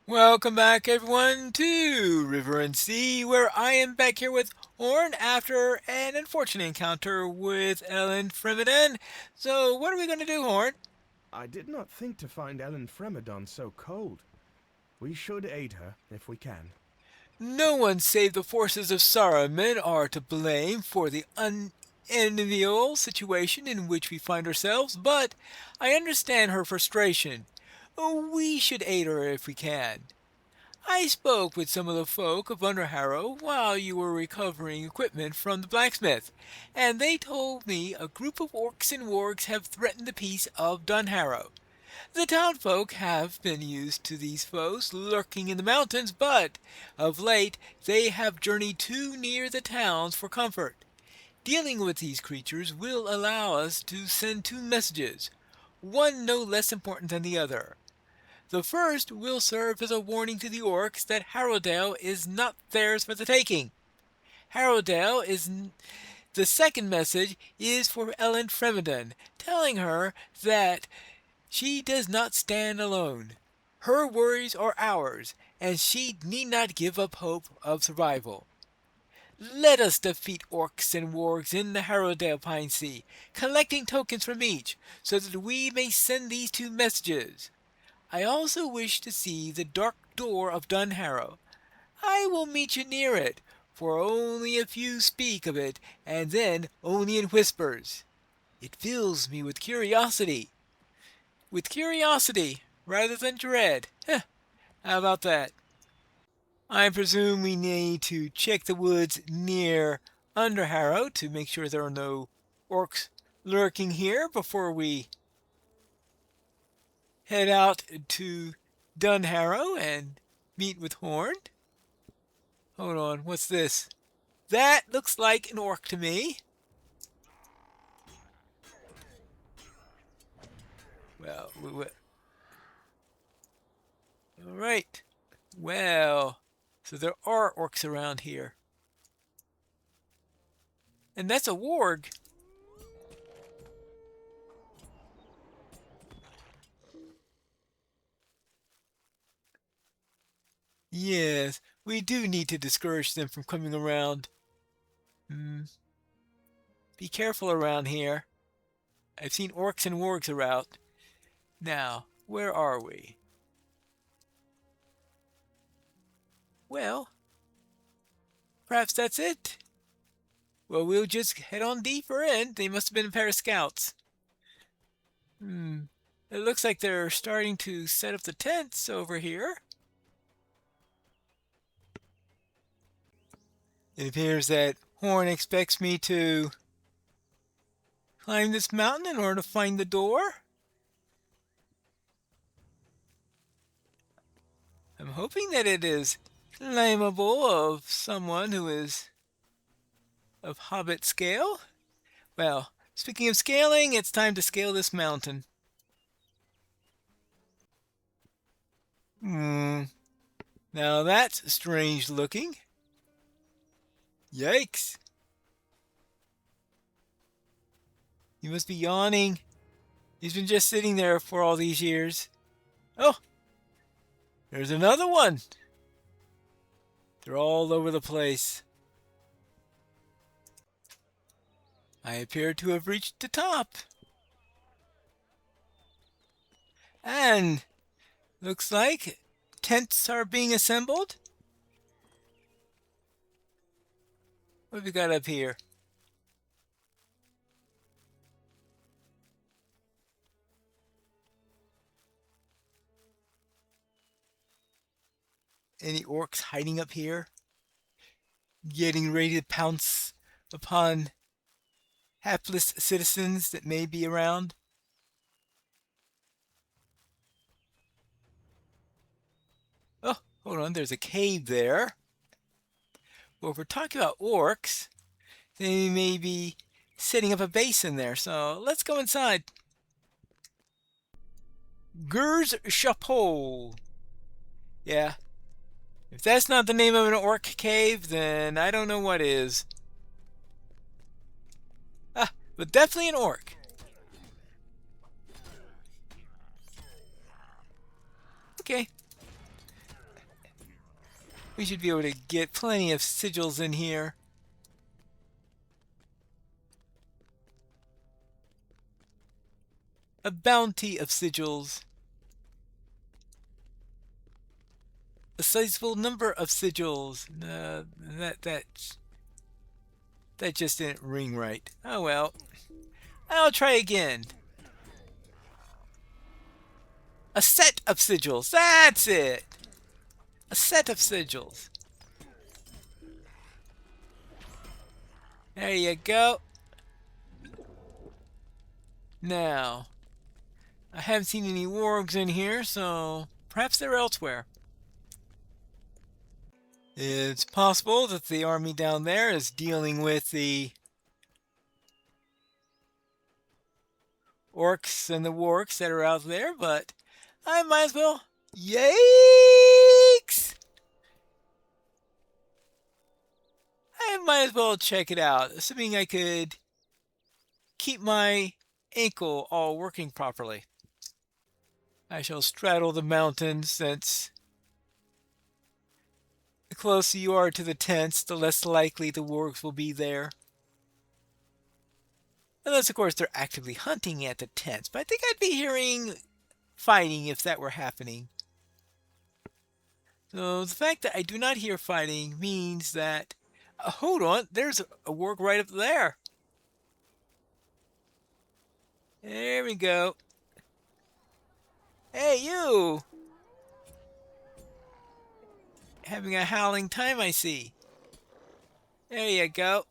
Welcome back, everyone, to River and Sea, where I am back here with Horn after an unfortunate encounter with Ellen Fremeden. So, what are we going to do, Horn? I did not think to find Ellen Fremedon so cold. We should aid her, if we can. No one save the forces of Saruman are to blame for the unenviable situation in which we find ourselves, but I understand her frustration. We should aid her if we can. I spoke with some of the folk of Dunharrow while you were recovering equipment from the blacksmith, and they told me a group of orcs and wargs have threatened the peace of Dunharrow. The townfolk have been used to these foes lurking in the mountains, but of late they have journeyed too near the towns for comfort. Dealing with these creatures will allow us to send two messages, one no less important than the other. The first will serve as a warning to the orcs that Harrowdale is not theirs for the taking. Harrowdale is the second message is for Ellen Fremeden, telling her that she does not stand alone. Her worries are ours, and she need not give up hope of survival. Let us defeat orcs and wargs in the Harrowdale Pine Sea, collecting tokens from each, so that we may send these two messages. I also wish to see the dark door of Dunharrow. I will meet you near it, for only a few speak of it, and then only in whispers. It fills me with curiosity rather than dread. Heh, how about that? I presume we need to check the woods near Underharrow to make sure there are no orcs lurking here before we head out to Dunharrow and meet with Horn. Hold on, what's this? That looks like an orc to me. Well, all right. Well, so there are orcs around here. And that's a warg. Yes, we do need to discourage them from coming around. Hmm. Be careful around here. I've seen orcs and wargs around. Now, where are we? Well, perhaps that's it. Well, we'll just head on deeper in. They must have been a pair of scouts. Hmm. It looks like they're starting to set up the tents over here. It appears that Horn expects me to climb this mountain in order to find the door. I'm hoping that it is climbable of someone who is of hobbit scale. Well, speaking of scaling, it's time to scale this mountain. Hmm. Now that's strange looking. Yikes. He must be yawning. He's been just sitting there for all these years. Oh, there's another one. They're all over the place. I appear to have reached the top. And looks like tents are being assembled. What have we got up here? Any orcs hiding up here? Getting ready to pounce upon hapless citizens that may be around? Oh, hold on, there's a cave there. Well, if we're talking about orcs, they may be setting up a base in there, so let's go inside. Gers Chapeau. Yeah, if that's not the name of an orc cave, then I don't know what is. Ah, but definitely an orc. Okay. We should be able to get plenty of sigils in here. A bounty of sigils. A sizable number of sigils. That just didn't ring right. Oh well. I'll try again. A set of sigils. That's it. A set of sigils. There you go. Now, I haven't seen any wargs in here, so perhaps they're elsewhere. It's possible that the army down there is dealing with the orcs and the wargs that are out there, but I might as well. Yikes! I might as well check it out, assuming I could keep my ankle all working properly. I shall straddle the mountain, since the closer you are to the tents, the less likely the wargs will be there. Unless, of course, they're actively hunting at the tents. But I think I'd be hearing fighting if that were happening. So the fact that I do not hear fighting means that... hold on, there's a warg right up there. There we go. Hey, you! Having a howling time, I see. There you go.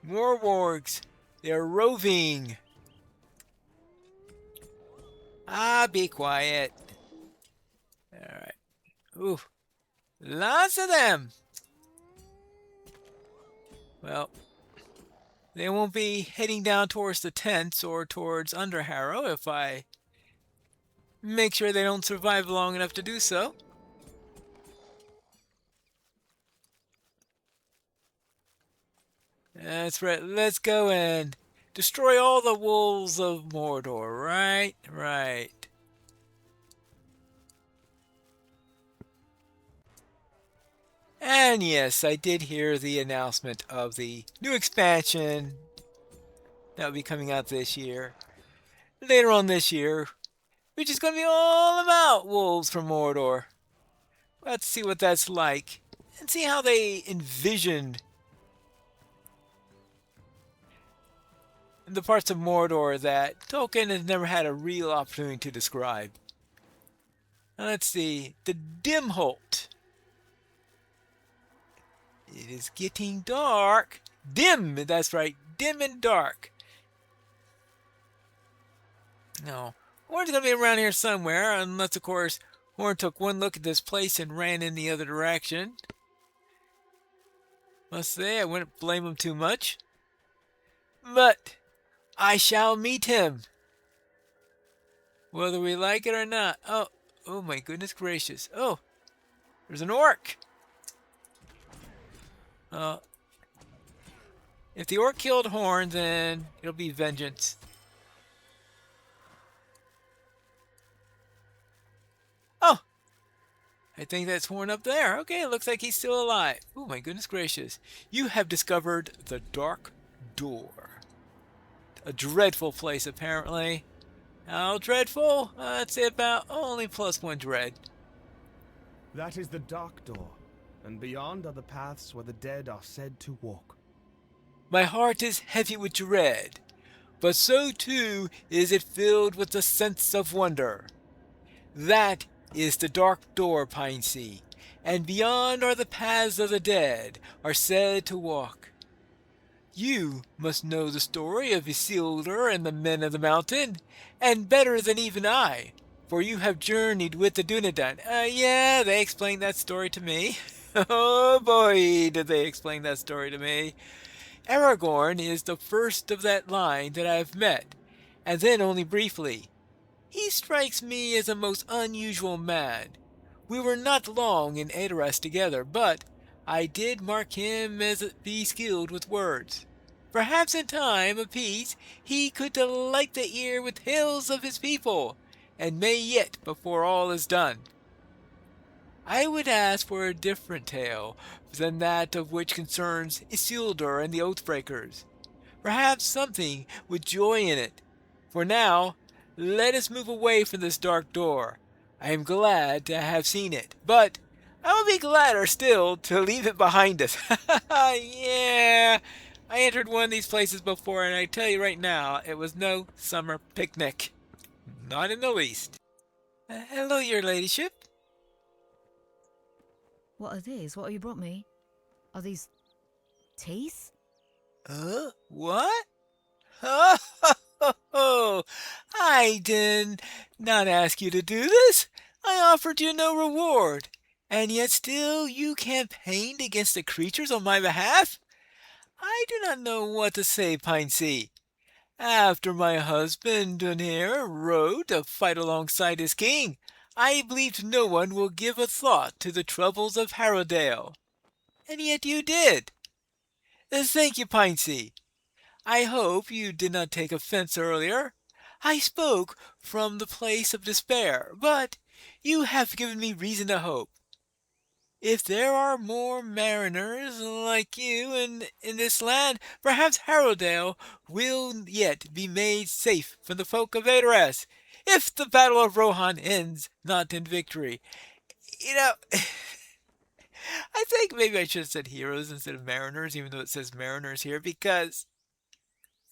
More wargs. They're roving. Ah, be quiet. Alright. Ooh. Lots of them. Well, they won't be heading down towards the tents or towards Dunharrow if I make sure they don't survive long enough to do so. That's right. Let's go and destroy all the wolves of Mordor. Right, right. And yes, I did hear the announcement of the new expansion that will be coming out this year. Later on this year, which is going to be all about wolves from Mordor. Let's see what that's like and see how they envisioned the parts of Mordor that Tolkien has never had a real opportunity to describe. Now let's see. The Dimholt. It is getting dark. Dim, that's right. Dim and dark. No. Horn's going to be around here somewhere, unless, of course, Horn took one look at this place and ran in the other direction. Must say, I wouldn't blame him too much. But I shall meet him, whether we like it or not. Oh my goodness gracious. Oh, there's an orc. If the orc killed Horn, then it'll be vengeance. Oh, I think that's Horn up there. Okay, it looks like he's still alive. Oh my goodness gracious. You have discovered the Dark Door. A dreadful place, apparently. How dreadful? I'd say about only +1 dread. That is the Dark Door, and beyond are the paths where the dead are said to walk. My heart is heavy with dread, but so too is it filled with the sense of wonder. That is the Dark Door, Pinesea, and beyond are the paths of the dead are said to walk. You must know the story of Isildur and the men of the mountain, and better than even I, for you have journeyed with the Dunedain. Yeah, they explained that story to me. Oh boy, did they explain that story to me. Aragorn is the first of that line that I have met, and then only briefly. He strikes me as a most unusual man. We were not long in Edoras together, but I did mark him as be skilled with words. Perhaps in time of peace he could delight the ear with tales of his people, and may yet before all is done. I would ask for a different tale than that of which concerns Isildur and the Oathbreakers. Perhaps something with joy in it. For now, let us move away from this dark door. I am glad to have seen it, but I would be gladder still to leave it behind us. Yeah, I entered one of these places before, and I tell you right now, it was no summer picnic. Not in the least. Hello, your ladyship. What are these? What have you brought me? Are these teeth? What? Oh, I did not ask you to do this. I offered you no reward, and yet still you campaigned against the creatures on my behalf? I do not know what to say, Piney. After my husband Dunharrow rode to fight alongside his king, I believed no one will give a thought to the troubles of Harrowdale. And yet you did. Thank you, Piney. I hope you did not take offense earlier. I spoke from the place of despair, but you have given me reason to hope. If there are more mariners like you in this land, perhaps Harrowdale will yet be made safe from the folk of Adoras, if the battle of Rohan ends not in victory. You know, I think maybe I should have said heroes instead of mariners, even though it says mariners here, because,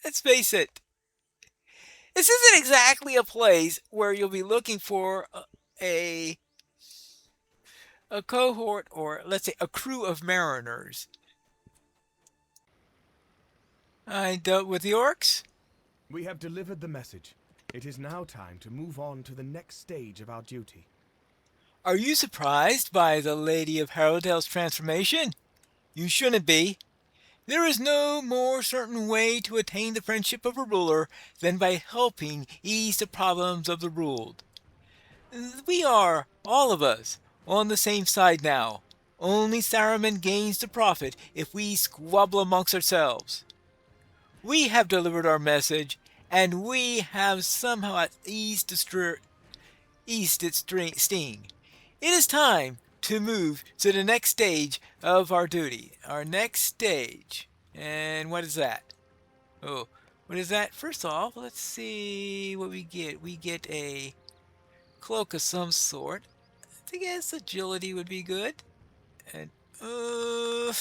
let's face it, this isn't exactly a place where you'll be looking for a a cohort, or let's say a crew of mariners. I dealt with the orcs. We have delivered the message. It is now time to move on to the next stage of our duty. Are you surprised by the Lady of Harrowdale's transformation? You shouldn't be. There is no more certain way to attain the friendship of a ruler than by helping ease the problems of the ruled. We are, all of us, on the same side now. Only Saruman gains the profit if we squabble amongst ourselves. We have delivered our message, and we have somehow eased its sting. It is time to move to the next stage of our duty. Our next stage. And what is that? Oh, what is that? First off, let's see what we get. We get a cloak of some sort. I guess agility would be good. And boy,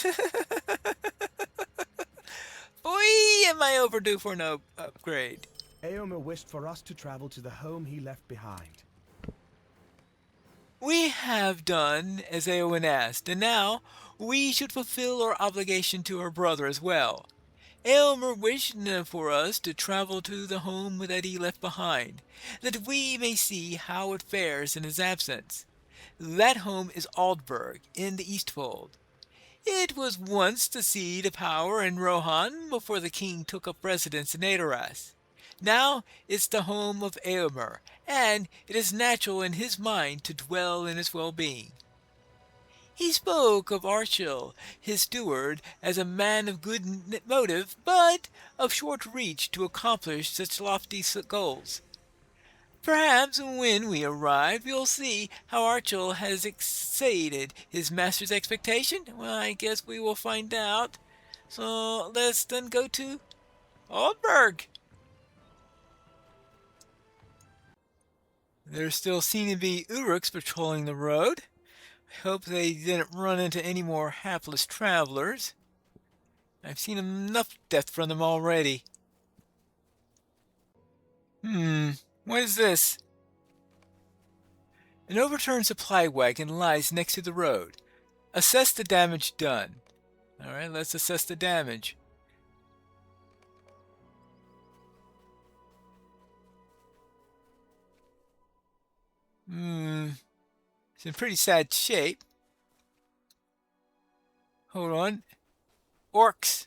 am I overdue for an upgrade. Eomer wished for us to travel to the home he left behind. We have done as Eowyn asked, and now we should fulfill our obligation to our brother as well. Aylmer wished for us to travel to the home that he left behind, that we may see how it fares in his absence. That home is Aldburg, in the Eastfold. It was once the seat of power in Rohan before the king took up residence in Adoras. Now it's the home of Eomer, and it is natural in his mind to dwell in its well-being. He spoke of Archil, his steward, as a man of good motive, but of short reach to accomplish such lofty goals. Perhaps when we arrive, you'll see how Archil has exceeded his master's expectation. Well, I guess we will find out. So let's then go to Oldberg. There still seem to be Uruks patrolling the road. I hope they didn't run into any more hapless travelers. I've seen enough death from them already. What is this? An overturned supply wagon lies next to the road. Assess the damage done. Alright, let's assess the damage. It's in pretty sad shape. Hold on. Orcs.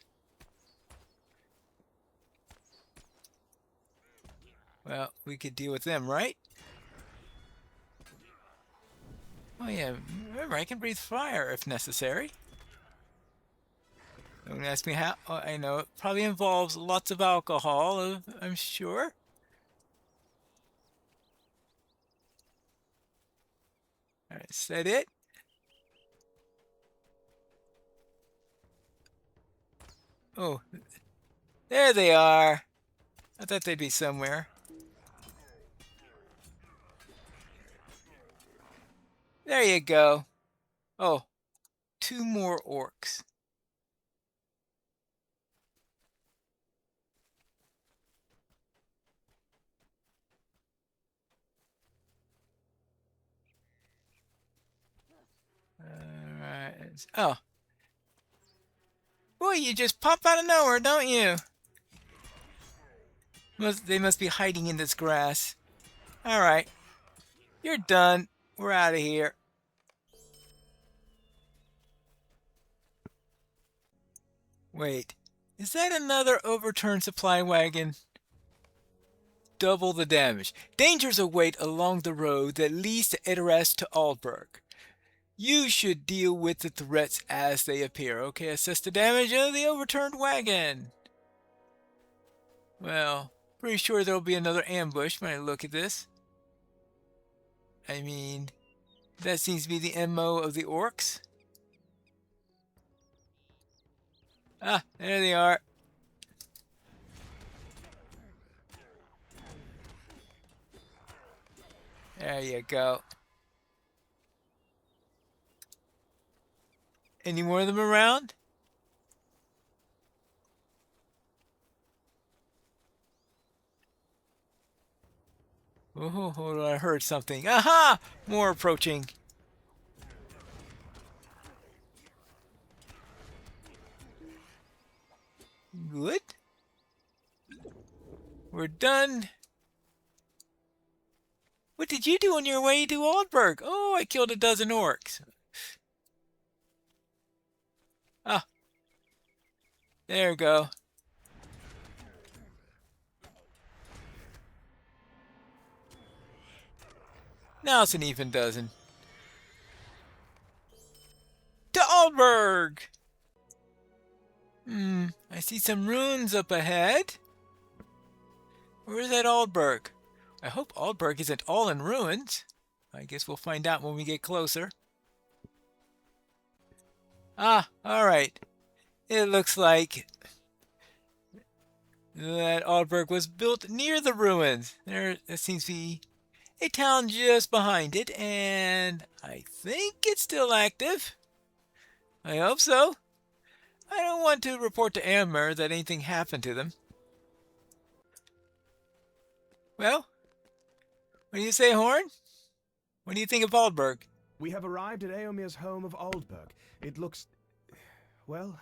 Well, we could deal with them, right? Oh yeah, remember I can breathe fire if necessary. Don't ask me how. Oh, I know it probably involves lots of alcohol, I'm sure. All right, is that it? Oh, there they are. I thought they'd be somewhere. There you go. Oh, two more orcs. Alright. Oh. Boy, you just pop out of nowhere, don't you? They must be hiding in this grass. Alright. You're done. We're out of here. Wait. Is that another overturned supply wagon? Double the damage. Dangers await along the road that leads to Edoras to Aldburg. You should deal with the threats as they appear. Okay, assess the damage of the overturned wagon. Well, pretty sure there'll be another ambush when I look at this. I mean, that seems to be the MO of the orcs. Ah, there they are. There you go. Any more of them around? Oh, hold on, I heard something. Aha! More approaching. Good. We're done. What did you do on your way to Aldburg? Oh, I killed a dozen orcs. Ah, there we go. Now it's an even dozen. To Aldburg! I see some ruins up ahead. Where's that Aldburg? I hope Aldburg isn't all in ruins. I guess we'll find out when we get closer. Ah, alright. It looks like that Aldburg was built near the ruins. There seems to be a town just behind it, and I think it's still active. I hope so. I don't want to report to Amber that anything happened to them. Well, what do you say, Horn? What do you think of Aldburg? We have arrived at Eomir's home of Aldburg. It looks... well...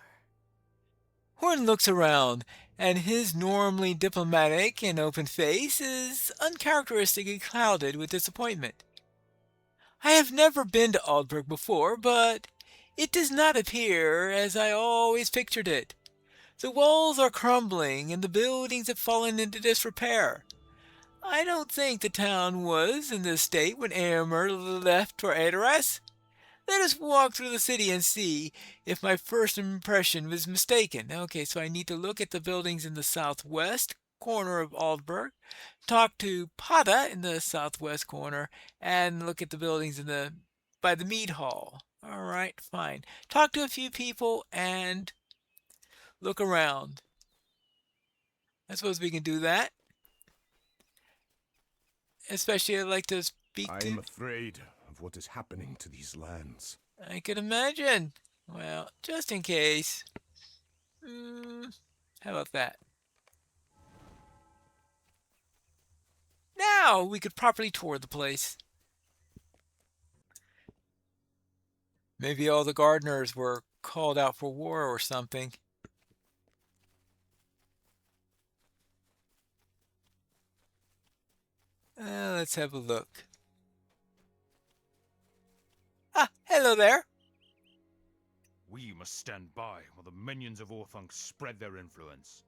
Horn looks around, and his normally diplomatic and open face is uncharacteristically clouded with disappointment. I have never been to Aldburg before, but it does not appear as I always pictured it. The walls are crumbling, and the buildings have fallen into disrepair. I don't think the town was in this state when Eomer left for Edoras. Let us walk through the city and see if my first impression was mistaken. Okay, so I need to look at the buildings in the southwest corner of Aldburg, talk to Pada in the southwest corner, and look at the buildings by the mead hall. All right, fine. Talk to a few people and look around. I suppose we can do that. Especially I'd like to speak I to... am afraid of what is happening to these lands. I could imagine. Well, just in case. How about that? Now we could properly tour the place. Maybe all the gardeners were called out for war or something. Let's have a look. Ah, hello there. We must stand by while the minions of Orthunk spread their influence.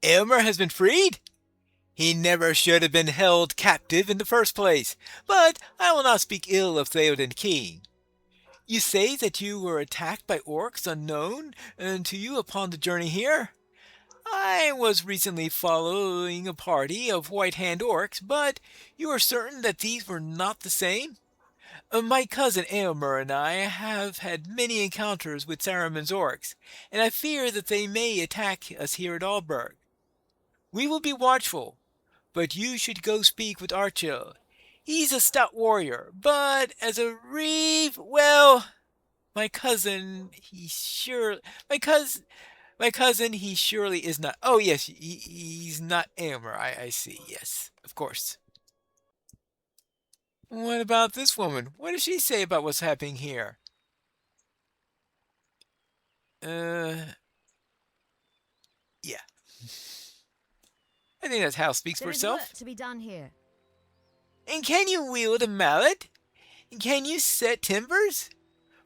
Elmer has been freed? He never should have been held captive in the first place, but I will not speak ill of Theoden King. You say that you were attacked by orcs unknown to you upon the journey here? I was recently following a party of white-hand orcs, but you are certain that these were not the same? My cousin Aylmer and I have had many encounters with Saruman's orcs, and I fear that they may attack us here at Alberg. We will be watchful, but you should go speak with Archil. He's a stout warrior, but as a reeve, well, my cousin, he sure, my cousin, my cousin, he surely is not. Oh yes, he's not Aylmer. I see. Yes, of course. What about this woman? What does she say about what's happening here? Yeah. I think that house speaks for There is work itself. to be done here. And can you wield a mallet? And can you set timbers?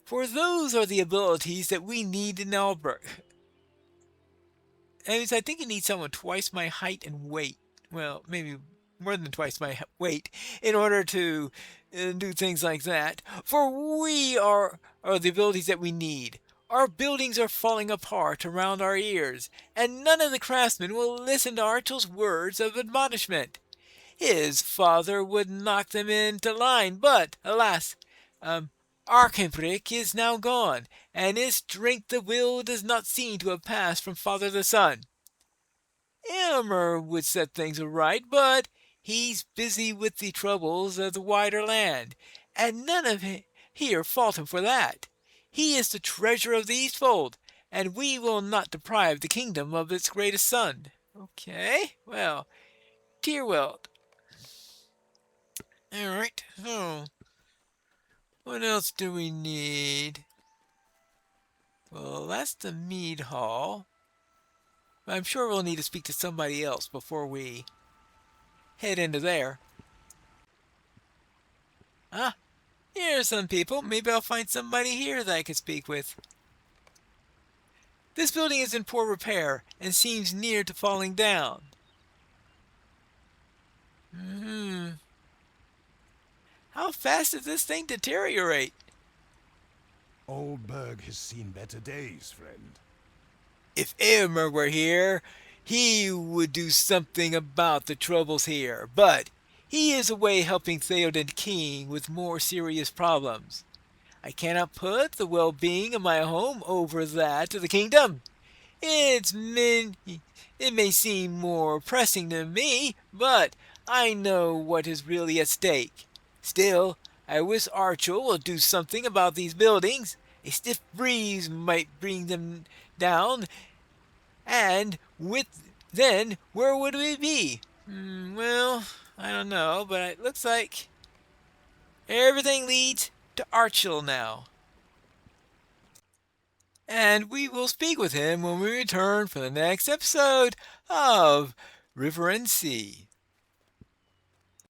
For those are the abilities that we need in Albert. And I think you need someone twice my height and weight. Well, maybe more than twice my weight in order to do things like that. For we are the abilities that we need. Our buildings are falling apart around our ears, and none of the craftsmen will listen to Archel's words of admonishment. His father would knock them into line, but, alas, Arkenbrick is now gone, and his strength of will does not seem to have passed from father to son. Elmer would set things right, but he's busy with the troubles of the wider land, and none of here fault him for that. He is the treasure of the Eastfold, and we will not deprive the kingdom of its greatest son. Okay, well, Tyrwell. Alright, so what else do we need? Well, that's the mead hall. I'm sure we'll need to speak to somebody else before we head into there. Ah, here are some people. Maybe I'll find somebody here that I could speak with. This building is in poor repair and seems near to falling down. How fast does this thing deteriorate? Oldberg has seen better days, friend. If Aylmer were here, he would do something about the troubles here, but he is away helping Theoden King with more serious problems. I cannot put the well-being of my home over that of the kingdom. It may seem more pressing to me, but I know what is really at stake. Still, I wish Archel will do something about these buildings. A stiff breeze might bring them down, and then where would we be? Well, I don't know, but it looks like everything leads to Archel now. And we will speak with him when we return for the next episode of River and Sea.